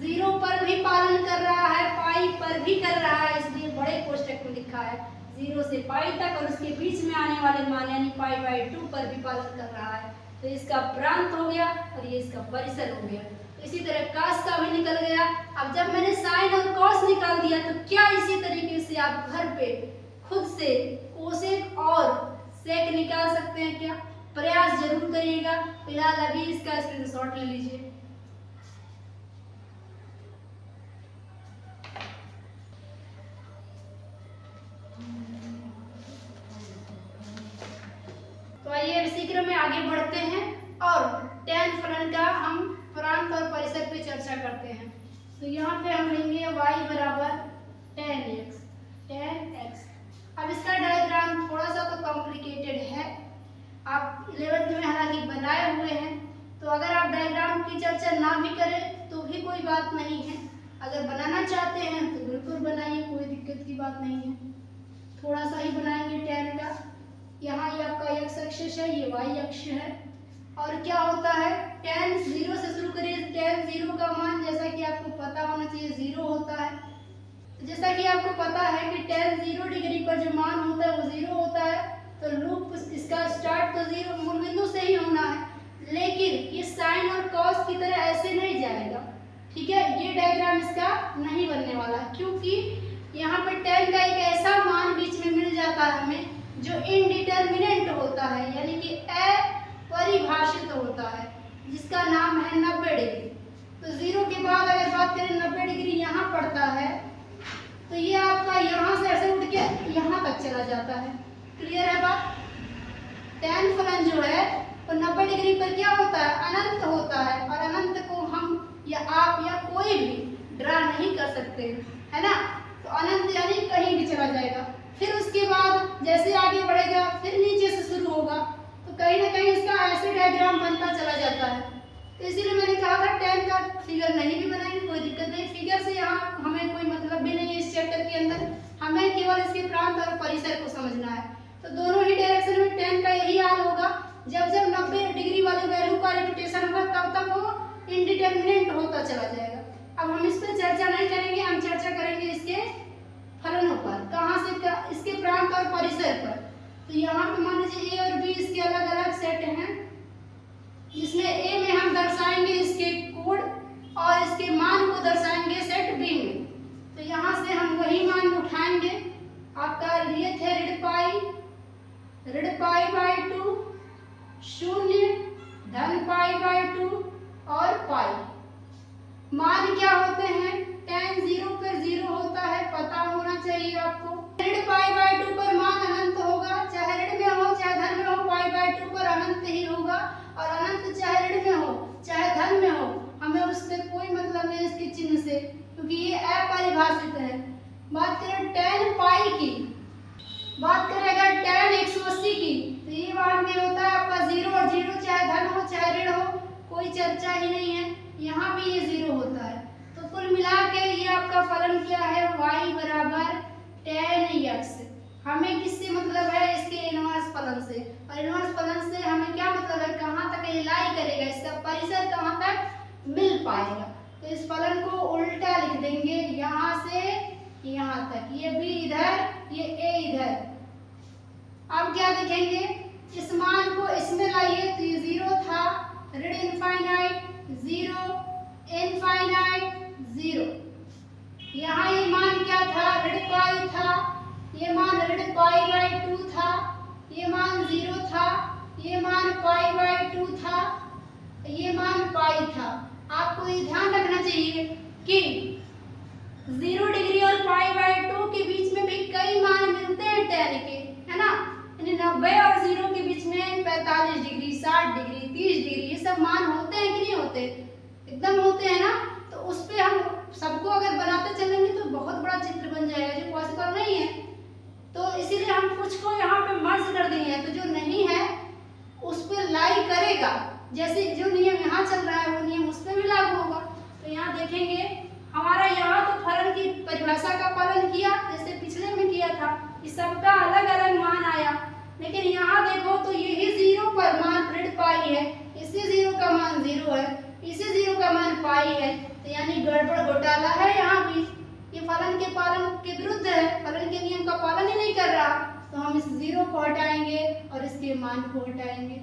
0 पर भी पालन कर रहा है, पाई पर भी कर रहा है, इसलिए बड़े कोष्टक में लिखा है 0 से पाई तक, और उसके बीच में आने वाले मान यानी पाई बाई 2 पर भी पालन कर रहा है। तो इसका प्रांत हो गया और ये इसका परिसर हो गया। इसी तरह कास का भी निकल गया। अब जब मैंने साइन और कॉस निकाल दिया तो क्या इसी तरीके से आप घर पे खुद से कोसेक और सेक निकाल सकते हैं क्या? प्रयास जरूर करिएगा। फिलहाल अभी इसका स्क्रीनशॉट ले लीजिए। तो आइए इसी क्रम में आगे बढ़ते हैं और tan फलन का हम प्रांत और परिसर पे चर्चा करते हैं। तो यहाँ पे हम लेंगे y बराबर tan x। अब इसका डायग्राम थोड़ा सा तो कॉम्प्लिकेटेड है, आप 11th में हालांकि बनाए हुए हैं, तो अगर आप डायग्राम की चर्चा ना भी करें तो भी कोई बात नहीं है। अगर बनाना चाहते हैं तो बिल्कुल बनाइए, कोई दिक्कत की बात नहीं है। थोड़ा सा ही बनाएंगे tan का। यहाँ ये आपका x अक्ष है, ये y अक्ष है। और क्या होता है, tan 0 से शुरू करिए। tan 0 का मान जैसा कि आपको पता होना चाहिए 0 होता है। जैसा कि आपको पता है कि tan 0 डिग्री पर जो मान होता है वो 0 होता है, तो लूप इसका स्टार्ट तो 0 मूल बिंदु से ही होना है, लेकिन ये साइन और कॉस की तरह ऐसे नहीं जाएगा। ठीक है, ये डायग्राम इसका नहीं बनने वाला, क्योंकि यहाँ पे tan का एक ऐसा मान बीच में मिल जाता है हमें जो इनडिटर्मिनेंट होता है, यानी कि अपरिभाषित होता है, जिसका नाम है 90 डिग्री। तो 0 के बाद अगर बात करें 90 डिग्री यहाँ पड़ता है, तो ये आपका यहाँ से ऐसे उठ के यहाँ तक चला जाता है। क्लियर है बात? tan फलन जो है वो 90 डिग्री पर क्या होता है, अनंत होता है, और अनंत को हम या आप या कोई भी ड्रा नहीं कर सकते, है ना। तो अनंत यानी कहीं भी चला जाएगा। फिर उसके बाद जैसे आगे बढ़ेगा फिर नीचे से शुरू होगा, तो कहीं ना कहीं इसका ऐसे डायग्राम बनता चला जाता है। तो इसीलिए मैंने कहा अब हम इस पर चर्चा नहीं करेंगे, हम चर्चा करेंगे इसके फलनों पर। कहाँ से इसके प्रांत और परिसर पर। तो यहाँ पे मान लीजिए ए और बी इसके अलग अलग सेट हैं, जिसमें ए में हम दर्शाएंगे इसके कोड और इसके मान को दर्शाएंगे सेट बी में। तो यहाँ से हम वही मान उठाएंगे। आपका लिए थे ऋण पाई बाय 2, शून्य, धन पाई बाय 2 और पाई। मान क्या होते हैं? tan 0 पर 0 होता है, पता होना चाहिए आपको। ऋण पाई बाय 2 पर मान अनंत होगा, चाहे ऋण में हो चाहे धन में हो, पाई बाय 2 पर अनंत ही होगा। और अनंत चाहे ऋण में हो चाहे धन में हो, हमें उससे कोई मतलब नहीं इसके चिन्ह से, क्योंकि ये अपरिभाषित है। बात करें tan पाई की, बात करें अगर tan 180 की, तो ये मान भी होता है आपका 0 और 0, चाहे धन हो चाहे ऋण हो, कोई चर्चा ही नहीं है। यहाँ भी ये 0 होता है। तो कुल मिला के ये आपका फलन क्या है? y बराबर tan x। हमें किससे मतलब है? इसके इनवर्स फलन से। और इनवर्स फलन से हमें क्या मतलब है? कहाँ तक ये लाई करेगा, इसका परिसर कहाँ तक मिल पाएगा। तो इस फलन को उल्टा लिख देंगे, यहाँ से यहाँ तक, ये b इधर, ये a इधर। अब क्या देखेंगे? इस मान को इसमें लाइए, तो ये 0 था, ऋण इनफाइनाइट 0, इनफाइनाइट 0। यहाँ ये मान क्या था? ऋण पाई था, ये मान ऋण पाई बाय 2 था, ये मान 0 था, ये मान पाई बाय 2 था, ये मान पाई था। आपको ये ध्यान रखना चाहिए कि 0 डिग्री और पाई बाय 2 के बीच में भी कई मान मिलते हैं tan के, है ना। 90 और 0 के बीच में 45 डिग्री, 60 डिग्री, 30 डिग्री, ये सब मान होते हैं कि नहीं होते? एकदम होते हैं ना। तो उस पे हम सबको अगर बनाते चलेंगे तो बहुत बड़ा चित्र बन जाएगा, जो पॉसिबल नहीं है। तो इसीलिए हम कुछ को यहाँ पे मर्ज कर दिए हैं, तो जो नहीं है उस पर लाई करेगा। जैसे जो नियम यहाँ चल रहा है वो नियम उस पर भी लागू होगा। तो यहाँ देखेंगे हमारा यहाँ तो फलन की परिभाषा का पालन किया, जैसे पिछले में किया था, इस सबका अलग अलग मान आया। लेकिन यहाँ देखो तो यही 0 पर मान ऋण पाई है, इसी 0 का मान 0 है, इसी 0 का मान पाई है। तो यानी गड़बड़ घोटाला है यहाँ भी। ये फलन के पालन के विरुद्ध है, फलन के नियम का पालन ही नहीं कर रहा। तो हम इस 0 को हटाएंगे और इसके मान को हटाएंगे,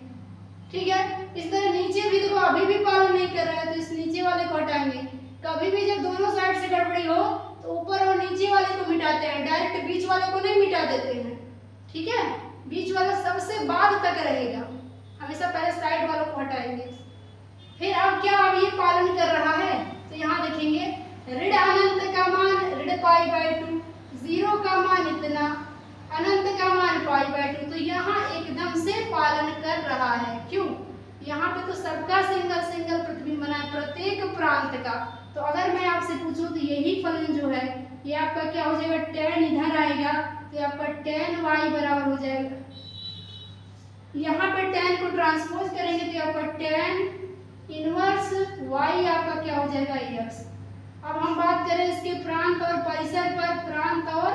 ठीक है। इस तरह नीचे भी देखो अभी भी पालन नहीं कर रहा है, तो इस नीचे वाले को हटाएंगे। कभी भी जब दोनों साइड से गड़बड़ी हो तो ऊपर और नीचे वाले को मिटाते हैं, डायरेक्ट बीच वाले को नहीं मिटा देते हैं, ठीक है। बीच वाला सबसे बाद तक रहेगा, हमेशा पहले साइड वालों को हटाएंगे। फिर अब क्या अब ये पालन कर रहा है? तो यहाँ देखेंगे ऋण अनंत का मान ऋण पाई बाय 2, 0 का मान इतना, अनंत का मान पाई बाय 2। तो यहाँ एकदम से पालन कर रहा है। क्यों? यहाँ पे तो सबका सिंगल सिंगल प्रतिबिंब बना है, प्रत्येक प्रांत का। तो अगर मैं आपसे पूछूं तो यही फलन जो है ये आपका क्या हो जाएगा? tan इधर आएगा तो आपका tan y बराबर हो जाएगा। यहाँ पे tan को ट्रांसपोज करेंगे तो आपका tan इनवर्स y आपका क्या हो जाएगा? x। अब हम बात करें इसके प्रांत और परिसर पर। प्रांत और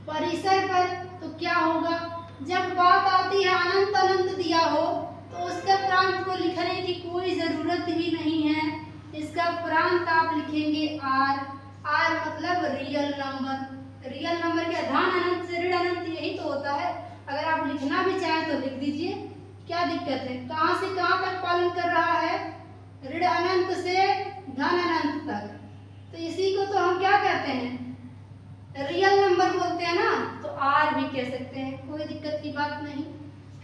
परिसर पर तो क्या होगा? जब बात आती है अनंत अनंत दिया हो तो उसका प्रांत को लिखने की कोई जरूरत ही नहीं है। इसका प्रांत आप लिखेंगे r। r मतलब रियल नंबर। रियल नंबर क्या? धन अनंत से ऋण अनंत, यही तो होता है। अगर आप लिखना भी चाहें तो लिख दीजिए, क्या दिक्कत है? कहाँ से कहाँ तक पालन कर रहा है? ऋण अनंत से धन अनंत तक। तो इसी को तो हम क्या कहते हैं? रियल नंबर बोलते हैं ना। तो r भी कह सकते हैं, कोई दिक्कत की बात नहीं।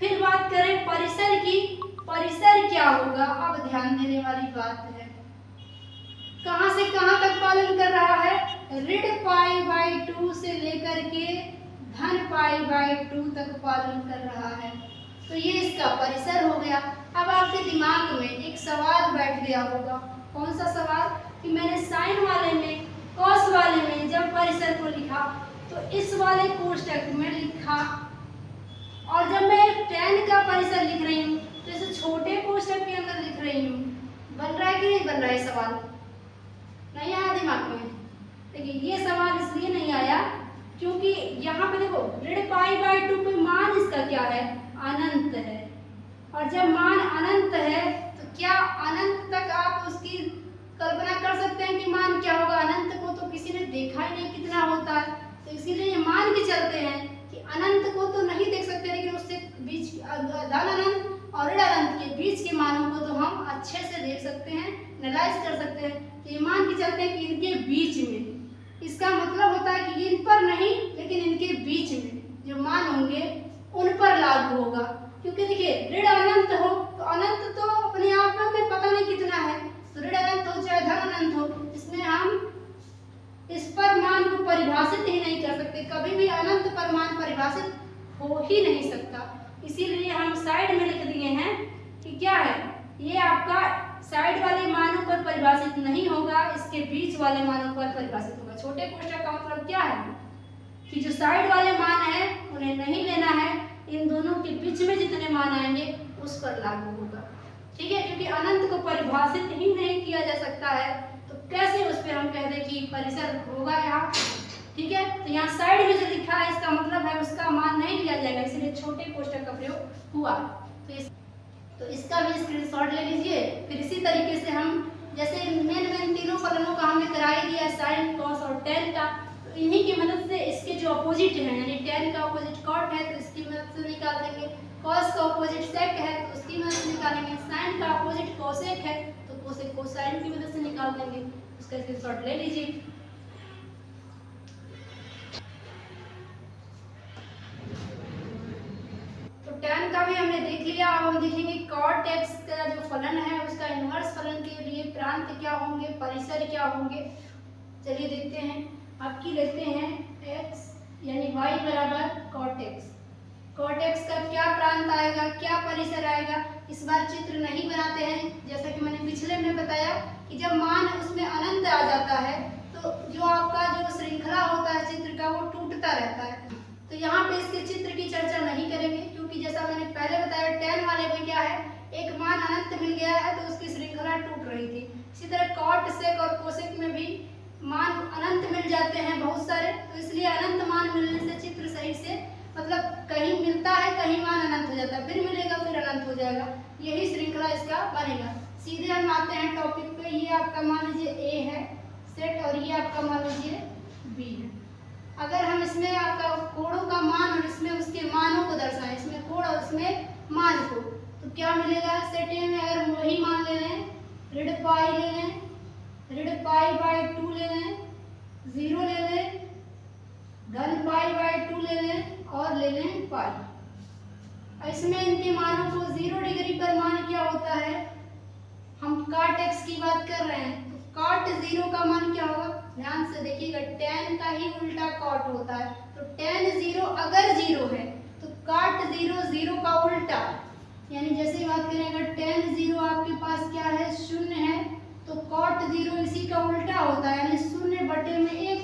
फिर बात करें परिसर की। परिसर क्या होगा? अब ध्यान देने वाली बात है। कहाँ से कहाँ तक पालन कर रहा है? ऋण पाई बाय 2 से लेकर के धन पाई बाय 2 तक पालन कर रहा है। तो ये इसका परिसर हो गया। अब आपके दिमाग में एक सवाल बैठ गया होगा। कौन सा सवाल? कि मैंने साइन वाले में, कॉस वाले में जब परिसर को लिखा तो इस वाले कोष्टक में लिखा, और जब मैं tan का परिसर लिख रही हूँ तो इसे छोटे कोष्टक के अंदर लिख रही हूँ। बन रहा है कि नहीं बन रहा है? सवाल नहीं आया दिमाग में? देखिए ये सवाल इसलिए नहीं आया क्योंकि यहाँ पे देखो ऋण पाई बाय 2 पे मान इसका क्या है? अनंत है। और जब मान अनंत है तो क्या अनंत तक आप उसकी कल्पना देखा ही नहीं कितना होता है। तो इसीलिए ये मान के चलते हैं कि अनंत को तो नहीं देख सकते, लेकिन उससे बीच धन अनंत और ऋण अनंत के बीच के मानों को तो हम अच्छे से देख सकते हैं, एनालाइज कर सकते हैं। तो ये मान के चलते हैं कि इनके बीच में, इसका मतलब होता है कि इन पर नहीं लेकिन इनके बीच में जो मान होंगे उन पर लागू होगा। क्योंकि देखिए ऋण अनंत हो तो अनंत तो अपने आप में पता नहीं कितना है, तो ऋण अनंत हो चाहे धन अनंत हो, इसमें हम इस पर मान को परिभाषित ही नहीं कर सकते, कभी भी अनंत पर मान परिभाषित हो ही नहीं सकता। इसीलिए हम साइड में लिख दिए हैं कि क्या है, ये आपका साइड वाले मानों पर परिभाषित नहीं होगा, इसके बीच वाले मानों पर परिभाषित होगा। छोटे कोष्ठक का मतलब क्या है कि जो साइड वाले मान है उन्हें नहीं लेना है, इन दोनों के बीच में जितने मान आएंगे उस पर लागू होगा। ठीक है, क्योंकि अनंत को परिभाषित ही नहीं किया जा सकता है, तो कैसे उस पर हम कह दें कि परिसर होगा यहाँ। ठीक है, तो यहाँ साइड में जो लिखा है इसका मतलब है उसका मान नहीं लिया जाएगा, इसलिए छोटे कोष्ठक का प्रयोग हुआ। तो इसका भी स्क्रीनशॉट ले लीजिए। फिर इसी तरीके से हम जैसे मेन तीनों फलनों का हमने करा ही दिया, साइन, कॉस और टेन का, तो इन्हीं की मदद से इसके जो अपोजिट हैं, यानी टेन का अपोजिट कॉट है तो इसकी मदद से निकाल देंगे, कॉस का अपोजिट सेक है तो उसकी मदद से निकालेंगे, साइन का अपोजिट कोसेक है तो कोसेक कोसाइन की मदद से निकाल देंगे। उसका स्क्रीनशॉट ले लीजिए। tan का भी हमने देख लिया। अब हम देखेंगे cot x का जो फलन है उसका इनवर्स फलन के लिए प्रांत क्या होंगे, परिसर क्या होंगे। चलिए देखते हैं। आपकी लेते हैं x यानी y बराबर cot x। cot x का क्या प्रांत आएगा, क्या परिसर आएगा। इस बार चित्र नहीं बनाते हैं, जैसा कि मैंने पिछले में बताया कि जब मान उसमें अनंत आ जाता है तो जो आपका जो श्रृंखला होता है चित्र का वो टूटता रहता है। तो यहाँ पे इसके चित्र की चर्चा नहीं करेंगे, क्योंकि जैसा मैंने पहले बताया tan वाले में क्या है, एक मान अनंत मिल गया है तो उसकी श्रृंखला टूट रही थी। इसी तरह cot sec और cosec में भी मान अनंत मिल जाते हैं बहुत सारे, तो इसलिए अनंत मान मिलने से चित्र सही से मतलब कहीं मिलता है, कहीं मान अनंत हो जाता है, फिर मिलेगा फिर अनंत हो जाएगा, यही श्रृंखला इसका बनेगा। सीधे हम आते हैं टॉपिक पे। ये आपका मान लीजिए A है सेट और ये आपका मान लीजिए B है। अगर हम इसमें आपका कोणों का मान और इसमें उसके मानों को दर्शाएं, इसमें कोण और इसमें मान को, तो क्या मिलेगा। सेट ए में अगर वही मान ले लें, ऋण पाई ले लें, ऋण पाई बाय 2 ले लें, 0 ले लें, धन पाई बाय 2 ले लें और ले लें पाई। इसमें इनके मानों को 0 डिग्री पर मान क्या होता है, हम cot x की बात कर रहे हैं, तो cot 0 का मान क्या होगा, ध्यान से देखिएगा, tan का ही उल्टा cot होता है। तो tan 0 अगर 0 है तो cot 0 0 का उल्टा, यानी जैसे बात करें अगर tan 0 आपके पास क्या है, 0 है, तो cot 0 इसी का उल्टा होता है, यानी 0 बटे में 1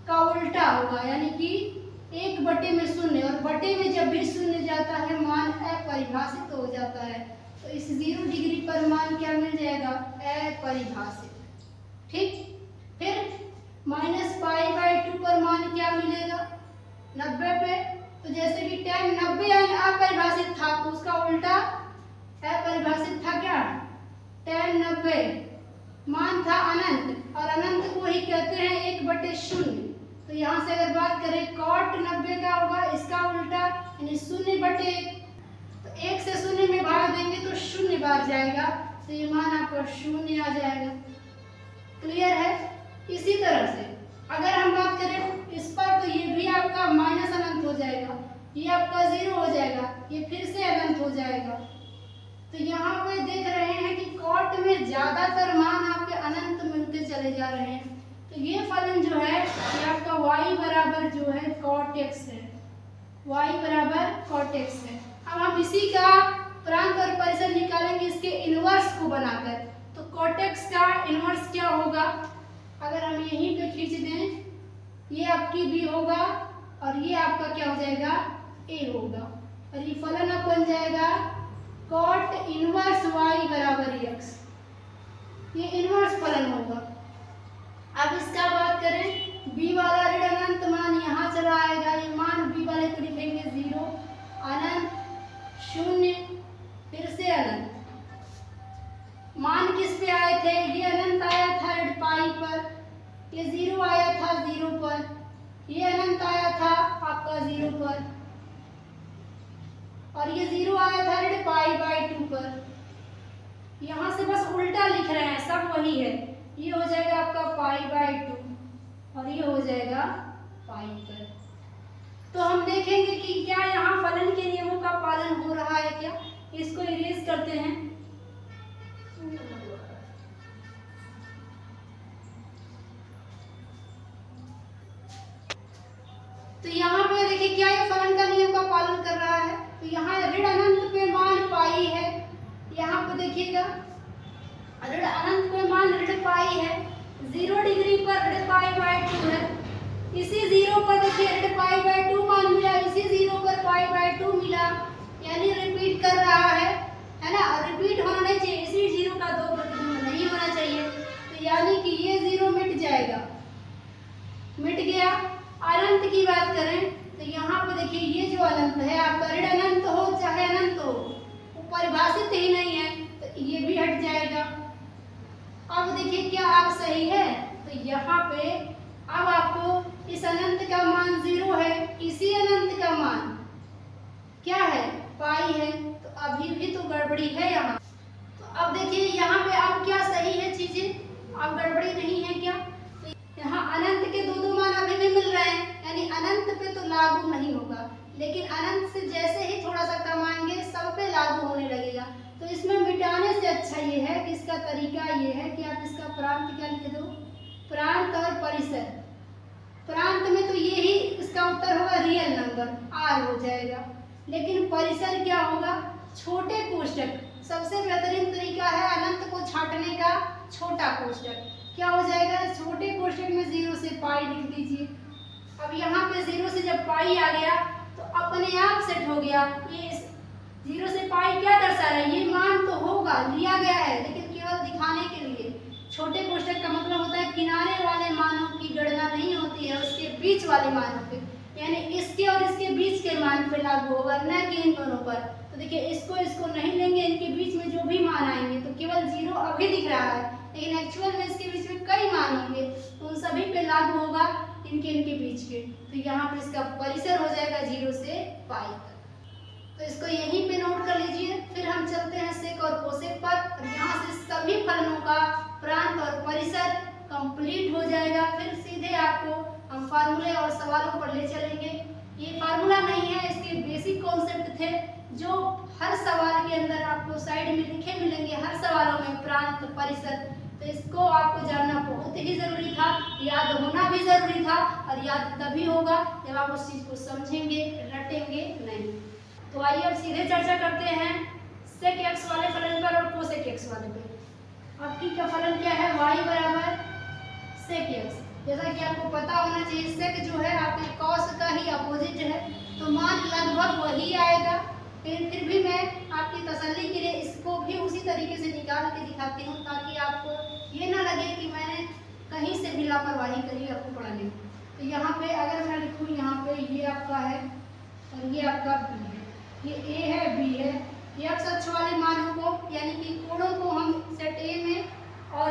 का उल्टा होगा, यानी कि 1 बटे में 0, और बटे में जब भी 0 जाता है मान अपरिभाषित हो जाता है। तो इस 0 डिग्री पर मान क्या मिल जाएगा, अपरिभाषित। ठीक, फिर -π/2 पर मान क्या मिलेगा, 90 पे। तो जैसे कि tan 90 अपरिभाषित था तो उसका उल्टा अपरिभाषित था, क्या tan 90 मान था अनंत, और अनंत को ही कहते हैं 1/0। तो यहाँ से अगर बात करें cot 90 का होगा इसका उल्टा, यानी 0/1। तो 1 से 0 में भाग देंगे तो 0 भाग जाएगा, तो ये मान आपका 0 आ जाएगा। क्लियर है। इसी तरह से अगर हम बात करें इस पर, तो ये भी आपका माइनस अनंत हो जाएगा, ये आपका 0 हो जाएगा, ये फिर से अनंत हो जाएगा। तो यहाँ पे देख रहे हैं कि cot में ज्यादातर मान आपके अनंत मिलते चले जा रहे हैं। तो ये फलन जो है ये आपका y बराबर जो है cot x है, y बराबर cot x है। अब हम इसी का प्रांत और परिसर निकालेंगे इसके इनवर्स को बनाकर। तो cot x का इनवर्स क्या होगा, अगर हम यहीं पे खींच दें, ये आपकी b होगा और ये आपका क्या हो जाएगा, a होगा, और ये फलन अब बन जाएगा cot इनवर्स y बराबर x। ये इनवर्स फलन होगा। अब इसका बात करें, b वाला ऋण अनंत मान यहाँ चला आएगा, ये मान b वाले को लिखेंगे 0, अनंत, 0, फिर से अनंत। मान किस पे आए थे, ये अनंत आया था ऋण पाई पर, ये 0 आया था 0 पर, ये अनंत आया था आपका 0 पर, और ये 0 आया था ऋण π/2 पर। यहाँ से बस उल्टा लिख रहे हैं, सब वही है। ये हो जाएगा आपका π/2 और ये हो जाएगा पाई पर। तो हम देखेंगे कि क्या यहाँ फलन के नियमों का पालन हो रहा है क्या। इसको इरेज करते हैं। तो यहाँ पे देखिए क्या ये फलन का नियम का पालन कर रहा है। तो यहाँ ऋण अनंत पे मान पाई है, यहाँ पे देखिएगा ऋण अनंत पे मान ऋण पाई है, 0 डिग्री पर ऋण π/2 है। इसी 0 पर देखिए ऋण π/2 मान मिला, इसी 0 पर π/2 मिला, यानी रिपीट कर रहा है ना। रिपीट होना नहीं चाहिए, इसी 0 का 2 प्रतिबिंब नहीं होना चाहिए। तो यानी कि ये 0 मिट जाएगा, मिट गया। अनंत की बात करें तो यहाँ पे देखिए ये जो अनंत है आपका, ऋण अनंत हो चाहे अनंत हो, वो परिभाषित ही नहीं है, तो ये भी हट जाएगा। अब देखिए क्या आप सही है, तो यहाँ पे अब आपको इस अनंत का मान 0 है, इसी अनंत का मान क्या है पाई है, तो अभी भी तो गड़बड़ी है यहाँ। तो अब देखिए यहाँ पे अब क्या सही है चीजें, अब गड़बड़ी नहीं है क्या। यहाँ अनंत के दो मान अभी भी मिल रहे हैं, यानी अनंत पे तो लागू नहीं होगा, लेकिन अनंत से जैसे ही थोड़ा सा कमाएंगे सब पे लागू होने लगेगा। तो इसमें मिटाने से अच्छा ये है कि इसका तरीका ये है कि आप इसका प्रांत क्या लिख दो, प्रांत और परिसर। प्रांत में तो ये ही इसका उत्तर होगा, रियल नंबर r हो जाएगा, लेकिन परिसर क्या होगा, छोटे कोष्टक। सबसे बेहतरीन तरीका है अनंत को छांटने का, छोटा कोष्टक। क्या हो जाएगा, छोटे कोष्टक में 0 से पाई लिख दीजिए। अब यहाँ पे 0 से जब पाई आ गया तो अपने आप सेट हो गया। ये 0 से पाई क्या दर्शा रहा है, ये मान तो होगा, लिया गया है, लेकिन केवल दिखाने के लिए। छोटे कोष्टक का मतलब होता है किनारे वाले मानों की गणना नहीं होती है, उसके बीच वाले मानों पे, यानी इसके और इसके बीच के मान पे लागू होगा, न कि इन दोनों पर। तो देखिए इसको नहीं लेंगे, इनके बीच में जो भी मान आएंगे तो केवल 0 अभी दिख रहा है, लेकिन एक्चुअल में इसके बीच में कई मान होंगे, तो उन सभी पे लागू होगा इनके बीच के। तो यहाँ पे इसका परिसर हो जाएगा 0 से पाई तक। तो इसको यहीं पे नोट कर लीजिए। फिर हम चलते हैं सेक और कोसेक पर। यहाँ से सभी फलनों का प्रांत और परिसर कंप्लीट हो जाएगा। फिर सीधे आपको हम फार्मूले और सवालों पर ले चलेंगे। ये फार्मूला नहीं है, इसके बेसिक कॉन्सेप्ट थे जो हर सवाल के अंदर आपको साइड में लिखे मिलेंगे, हर सवालों में प्रांत परिसर। तो इसको आपको जानना बहुत ही जरूरी था, याद होना भी जरूरी था, और याद तभी होगा जब आप उस चीज को समझेंगे, रटेंगे नहीं। तो आइए अब सीधे चर्चा करते हैं सेक एक्स वाले फलन पर और कोसेक एक्स वाले पर। आपकी का फलन क्या है, y बराबर सेक एक्स। जैसा कि आपको पता होना चाहिए सेक जो है आपके कॉस का ही अपोजिट है, तो मान लगभग वही आएगा। फिर भी मैं आपकी तसल्ली के लिए इसको भी उसी तरीके से निकाल के दिखाती हूँ, ताकि आपको ये ना लगे कि मैंने कहीं से भी लापरवाही करी आपको पढ़ाने में। तो यहाँ पे अगर मैं लिखूँ, यहाँ पे ये आपका है और ये आपका बी है, ये ए है बी है, ये आप सच वाले मानों को यानी कि कोणों को हम सेट ए में और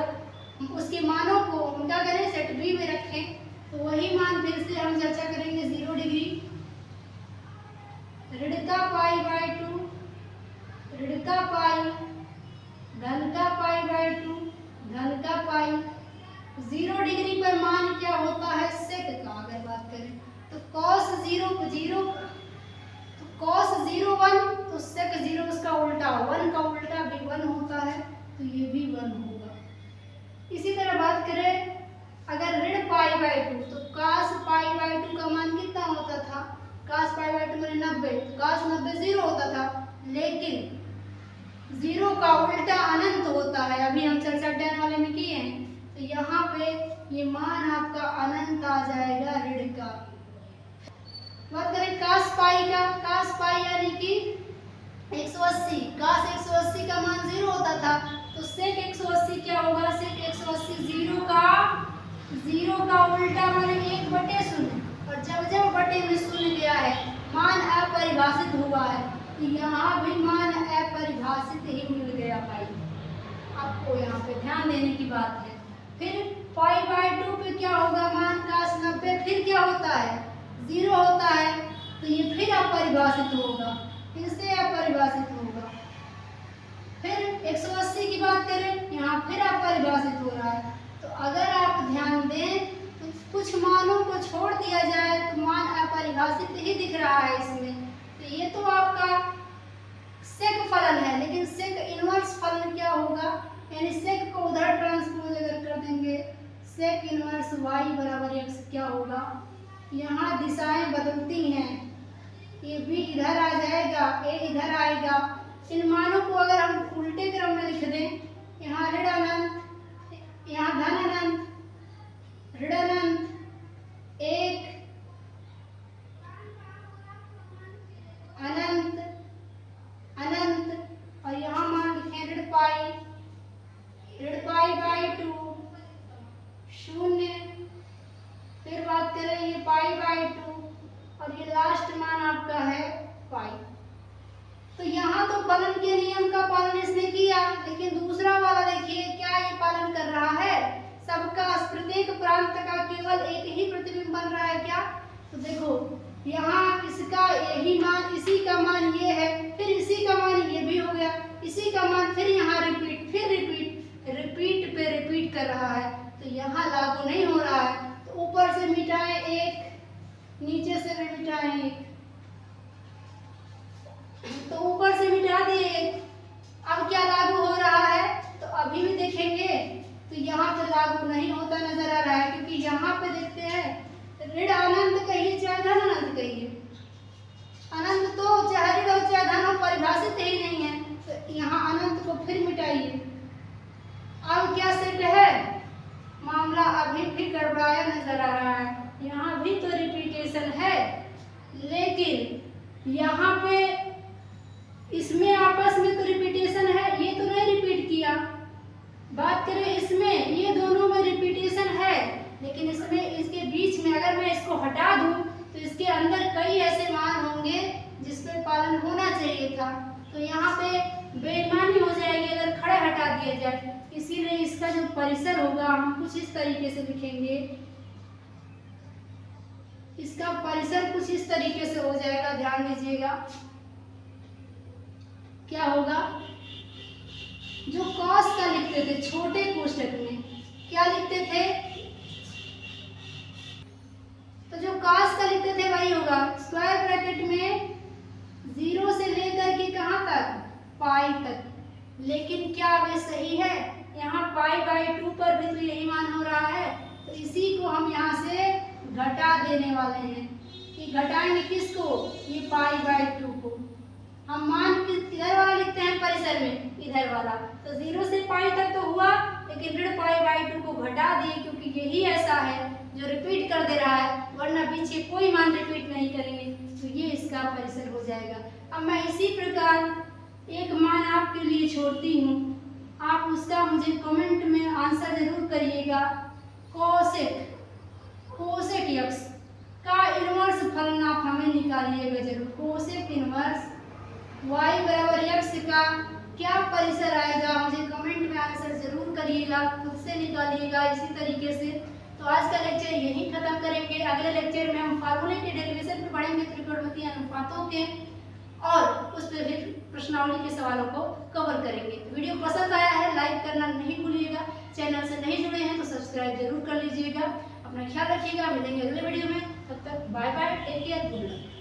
उसके मानों को हम क्या करें सेट बी में रखें। तो वही मान फिर से हम चर्चा करेंगे। 0 डिग्री ऋण का π/2, ऋण का पाई, धन का π/2, धन का पाई। 0 डिग्री पर मान क्या होता है सेक का अगर बात करें तो cos 0 तो cos 0 1, तो सेक 0 उसका उल्टा, 1 का उल्टा भी 1 होता है, तो ये भी 1 होगा। इसी तरह बात करें अगर ऋण π/2 तो cos π/2 का मान कितना होता था, cos π/2 मैंने 90, cos 90 0 होता था, लेकिन 0 का उल्टा अनंत होता है, अभी हम चर्चा 10 वाले में किए हैं। तो यहाँ पे ये मान आपका अनंत आ जाएगा ऋण का। बात करें cos पाई का, cos पाई यानी कि 180, cos 180 का मान 0 होता था, तो sec 180 क्या होगा, sec 180 0 का उल्टा माने 1/0, और जब बटे में शून्य गया है मान अपरिभाषित हुआ है, तो यहाँ भी मान अपरिभाषित ही मिल गया भाई। आपको यहाँ पे ध्यान देने की बात है। फिर पाई बाय 2 पे क्या होगा, मान cos 90 फिर क्या होता है, 0 होता है, तो ये फिर अपरिभाषित होगा, फिर से अपरिभाषित होगा। फिर 180 की बात करें, यहाँ फिर अपरिभाषित हो रहा है। तो अगर आप ध्यान दें तो कुछ मानों को छोड़ दिया जाए तो मान अपरिभाषित ही दिख रहा है इसमें। तो ये तो आपका सेक फलन है, लेकिन सेक इनवर्स फलन क्या होगा, यानी सेक को उधर ट्रांसपोज अगर कर देंगे, सेक इनवर्स y बराबर x क्या होगा, यहाँ दिशाएं बदलती हैं, ये b इधर आ जाएगा, a इधर आएगा। इन मानों को अगर हम उल्टे क्रम में लिख दें, यहाँ ऋण अनंत, यहाँ धन अनंत, ऋण अनंत, 1 अनंत, अनंत, और यहाँ मान लिखें ऋण पाई बाय 2, 0। फिर बात करें ये पाई बाय 2 और ये लास्ट मान आपका है पाई। तो यहाँ तो फलन के नियम का पालन इसने किया, लेकिन दूसरा वाला देखिए क्या ये पालन कर रहा है, सबका प्रत्येक प्रांत का केवल एक ही प्रतिबिंब बन रहा है क्या। तो देखो यहाँ इसका यही मान, इसी का मान ये है, फिर इसी का मान ये भी हो गया, इसी का मान फिर यहाँ रिपीट, फिर रिपीट पे रिपीट कर रहा है, तो यहाँ लागू नहीं हो रहा है। तो ऊपर से मिटाएं 1, नीचे से भी मिटाएं 1, तो ऊपर से मिटा दिए। अब क्या लागू हो रहा है, तो अभी भी देखेंगे तो यहाँ पे लागू नहीं होता नजर आ रहा है, क्योंकि यहाँ पे देखते हैं ऋण अनंत कहिए चाहे धन अनंत कहिए, अनंत तो चाहे ऋण हो चाहे धन हो परिभाषित ही नहीं है। तो यहाँ अनंत को फिर मिटाइए। अब क्या सेट है, मामला अभी भी गड़बड़ाया नजर आ रहा है, यहाँ भी तो रिपीटेशन है, लेकिन यहाँ पे इसमें आपस में तो रिपीटेशन है, ये तो नहीं रिपीट किया। बात करें इसमें, ये दोनों में रिपीटेशन है, लेकिन इसमें इसके बीच में अगर मैं इसको हटा दूं तो इसके अंदर कई ऐसे मान होंगे जिसपे पालन होना चाहिए था, तो यहाँ पे बेईमानी हो जाएगी अगर खड़े हटा दिया जाए। इसीलिए इसका जो परिसर होगा हम कुछ इस तरीके से लिखेंगे, इसका परिसर कुछ इस तरीके से हो जाएगा, ध्यान दीजिएगा। क्या होगा, जो कॉस का लिखते थे छोटे कोष्ठक में क्या लिखते थे, तो जो कॉस का लिखते थे वही होगा स्क्वायर ब्रैकेट में 0 से लेकर के कहाँ तक, पाई तक। लेकिन क्या वे सही है, यहाँ पाई बाय 2 पर भी तो यही मान हो रहा है, तो इसी को हम यहाँ से घटा देने वाले हैं। कि घटाएंगे किसको, ये पाई बाय 2 को। हम मान इधर वाला लिखते हैं परिसर में, इधर वाला तो 0 से पाई तक तो हुआ, लेकिन ऋण पाई बाय 2 को घटा दिए, क्योंकि यही ऐसा है जो रिपीट कर दे रहा है, वरना पीछे कोई मान रिपीट नहीं करेंगे, तो ये इसका परिसर हो जाएगा। अब मैं इसी प्रकार एक मान आपके लिए छोड़ती हूँ, आप उसका मुझे कमेंट में आंसर जरूर करिएगा। कोसेक यक्स का इनवर्स फलन आप हमें निकालिएगा जरूर। कोसेक इनवर्स y बराबर x का क्या परिसर आएगा, मुझे कमेंट में आंसर जरूर करिएगा, खुद से निकालिएगा इसी तरीके से। तो आज का लेक्चर यहीं खत्म करेंगे। अगले लेक्चर में हम फार्मूले के डेरिवेशन पे पढ़ेंगे, त्रिकोणमितीय अनुपातों के, और उस पर फिर प्रश्नावली के सवालों को कवर करेंगे। वीडियो पसंद आया है लाइक करना नहीं भूलिएगा, चैनल से नहीं जुड़े हैं तो सब्सक्राइब जरूर कर लीजिएगा। अपना ख्याल रखिएगा, मिलेंगे अगले वीडियो में, तब तक bye bye, take care, good luck.